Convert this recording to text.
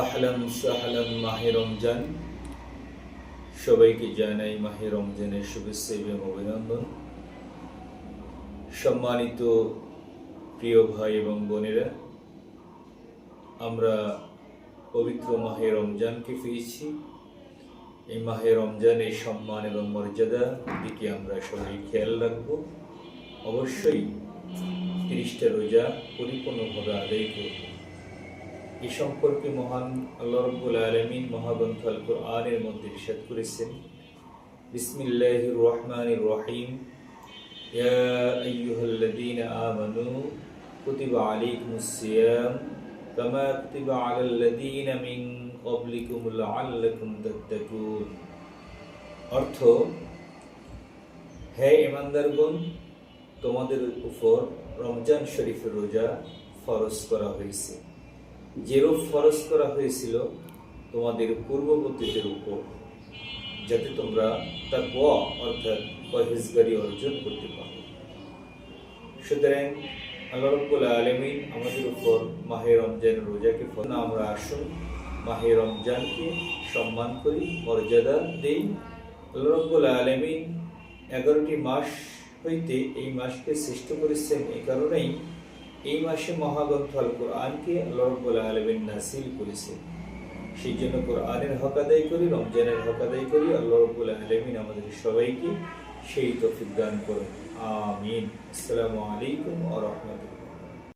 আহলান সাহলান মাহে রমজান। সবাইকে জানাই মাহে রমজানের শুভেচ্ছা এবং অভিনন্দন। সম্মানিত প্রিয় ভাই এবং বোনেরা, আমরা পবিত্র মাহে রমজানকে পেয়েছি। এই মাহে রমজানের সম্মান এবং মর্যাদার দিকে আমরা সবাই খেয়াল রাখব। অবশ্যই 30টা রোজা পরিপূর্ণভাবে আদায় করব। এই সম্পর্কে মহান আল্লাহ রাব্বুল আলামিন মহাগ্রন্থ আল কোরআনের মধ্যে ইরশাদ করেছেন, বিসমিল্লাহির রহমানির রহিম, ইয়া আইয়ুহাল্লাযীনা আমানু কুতিবা আলাইকুমুস সিয়াম কামা কুতিবা আলাল্লাযীনা মিন ক্বাবলিকুম লাআল্লাকুম তাত্তাকুন। অর্থ, হে ঈমানদারগণ, তোমাদের উপর রমজান শরীফের রোজা ফরজ করা হয়েছে, যেরূপ ফরজ করা হয়েছিল তোমাদের পূর্ববর্তীদের উপর, যাতে তোমরা তাকওয়া অর্থাৎ পরহেজগারি অর্জন করতে পারো। সুতরাং আল্লাহ রাব্বুল আলামিন আমাদের উপর মাহে রমজানের রোজাকে আমরা আসুন মাহে রমজানকে সম্মান করি, মর্যাদা দেই। আল্লাহ রাব্বুল আলামিন 11টি মাস হইতে এই মাসকে সৃষ্টি করেছেন। এই কারণেই এই মাসে মহাগ্রন্থ আল কোরআনকে আল্লাহ রাব্বুল আলামিন নাযিল করেছেন। সেই জন্য কোরআনের হক আদায় করি, রমজানের হক আদায় করি। আল্লাহ রাব্বুল আলামিন আমাদের সবাইকে সেই তৌফিক দান করুন। আমিন। আসসালামু আলাইকুম ওয়া রাহমাতুল্লাহ।